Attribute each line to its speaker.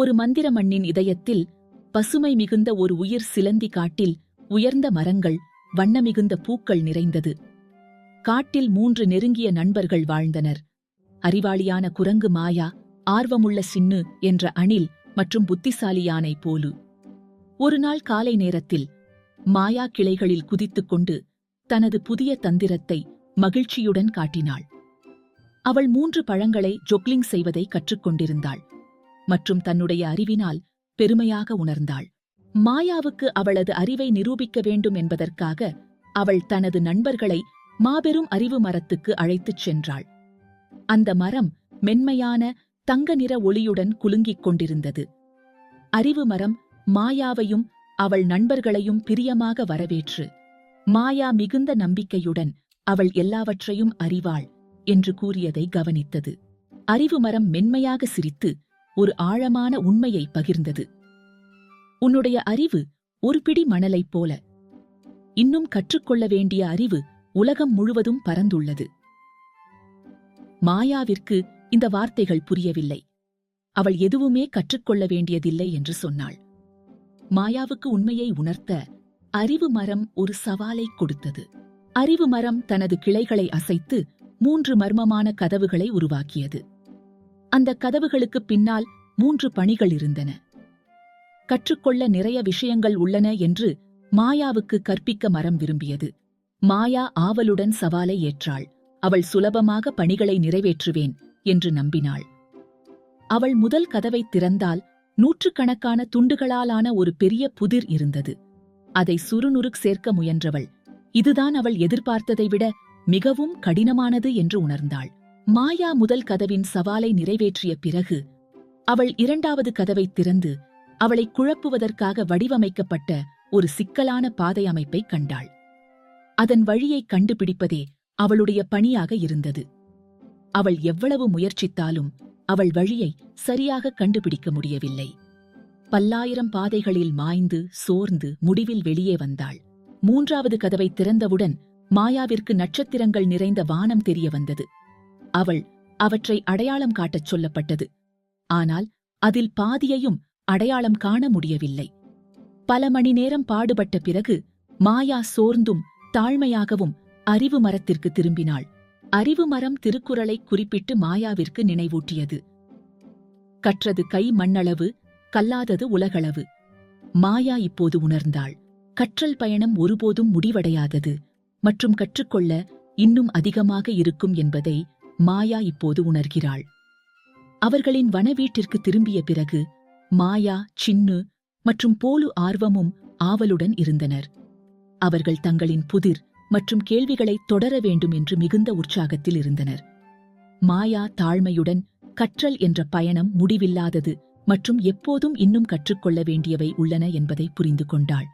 Speaker 1: ஒரு மந்திர மண்ணின் இதயத்தில் பசுமை மிகுந்த ஒரு உயிர் சிலந்தி காட்டில் உயர்ந்த மரங்கள், வண்ணமிகுந்த பூக்கள் நிறைந்தது. காட்டில் 3 நெருங்கிய நண்பர்கள் வாழ்ந்தனர். அறிவாளியான குரங்கு மாயா, ஆர்வமுள்ள சின்னு என்ற அணில் மற்றும் புத்திசாலியானை போலு. ஒரு நாள் காலை நேரத்தில் மாயா கிளைகளில் குதித்துக் கொண்டு தனது புதிய தந்திரத்தை மகிழ்ச்சியுடன் காட்டினாள். அவள் 3 பழங்களை ஜொக்லிங் செய்வதை கற்றுக்கொண்டிருந்தாள் மற்றும் தன்னுடைய அறிவினால் பெருமையாக உணர்ந்தாள். மாயாவுக்கு அவளது அறிவை நிரூபிக்க வேண்டும் என்பதற்காக அவள் தனது நண்பர்களை மாபெரும் அறிவு மரத்துக்கு அழைத்துச் சென்றாள். அந்த மரம் மென்மையான தங்க நிற ஒளியுடன் குலுங்கிக் கொண்டிருந்தது. அறிவு மரம் மாயாவையும் அவள் நண்பர்களையும் பிரியமாக வரவேற்று, மாயா மிகுந்த நம்பிக்கையுடன் அவள் எல்லாவற்றையும் அறிவாள் என்று கூறியதை கவனித்தது. அறிவு மரம் மென்மையாக சிரித்து ஒரு ஆழமான உண்மையை பகிர்ந்தது. உன்னுடைய அறிவு ஒரு பிடி மணலைப் போல. இன்னும் கற்றுக்கொள்ள வேண்டிய அறிவு உலகம் முழுவதும் பரந்துள்ளது. மாயாவிற்கு இந்த வார்த்தைகள் புரியவில்லை. அவள் எதுவுமே கற்றுக்கொள்ள வேண்டியதில்லை என்று சொன்னாள். மாயாவுக்கு உண்மையை உணர்த்த அறிவு மரம் ஒரு சவாலை கொடுத்தது. அறிவு மரம் தனது கிளைகளை அசைத்து 3 மர்மமான கதவுகளை உருவாக்கியது. அந்த கதவுகளுக்கு பின்னால் 3 பணிகள் இருந்தன. கற்றுக்கொள்ள நிறைய விஷயங்கள் உள்ளன என்று மாயாவுக்கு கற்பிக்க மரம் விரும்பியது. மாயா ஆவலுடன் சவாலை ஏற்றாள். அவள் சுலபமாக பணிகளை நிறைவேற்றுவேன் என்று நம்பினாள். அவள் முதல் கதவை திறந்தால் 100கணக்கான துண்டுகளாலான ஒரு பெரிய புதிர் இருந்தது. அதை சுறுநுறுக் சேர்க்க முயன்றவள் இதுதான் அவள் எதிர்பார்த்ததை விட மிகவும் கடினமானது என்று உணர்ந்தாள். மாயா முதல் கதவின் சவாலை நிறைவேற்றிய பிறகு அவள் 2வது கதவை திறந்து அவளை குழப்புவதற்காக வடிவமைக்கப்பட்ட ஒரு சிக்கலான பாதை அமைப்பை கண்டாள். அதன் வழியை கண்டுபிடிப்பதே அவளுடைய பணியாக இருந்தது. அவள் எவ்வளவு முயற்சித்தாலும் அவள் வழியை சரியாக கண்டுபிடிக்க முடியவில்லை. பல்லாயிரம் பாதைகளில் மாய்ந்து சோர்ந்து முடிவில் வெளியே வந்தாள். 3வது கதவை திறந்தவுடன் மாயாவிற்கு நட்சத்திரங்கள் நிறைந்த வானம் தெரிய வந்தது. அவள் அவற்றை அடையாளம் காட்டச் சொல்லப்பட்டது. ஆனால் அதில் பாதியையும் அடையாளம் காண முடியவில்லை. பல மணி நேரம் பாடுபட்ட பிறகு மாயா சோர்ந்தும் தாழ்மையாகவும் அறிவு மரத்திற்கு திரும்பினாள். அறிவு மரம் திருக்குறளை குறிப்பிட்டு மாயாவிற்கு நினைவூட்டியது. கற்றது கை மண்ணளவு, கல்லாதது உலகளவு. மாயா இப்போது உணர்ந்தாள். கற்றல் பயணம் ஒருபோதும் முடிவடையாதது மற்றும் கற்றுக்கொள்ள இன்னும் அதிகமாக இருக்கும் என்பதை மாயா இப்போது உணர்கிறாள். அவர்களின் வனவீட்டிற்கு திரும்பிய பிறகு மாயா, சின்னு மற்றும் போலு ஆர்வமும் ஆவலுடன் இருந்தனர். அவர்கள் தங்களின் புதிர் மற்றும் கேள்விகளை தொடர வேண்டும் என்று மிகுந்த உற்சாகத்தில் இருந்தனர். மாயா தாழ்மையுடன் கற்றல் என்ற பயணம் முடிவில்லாதது மற்றும் எப்போதும் இன்னும் கற்றுக்கொள்ள வேண்டியவை உள்ளன என்பதை புரிந்து கொண்டாள்.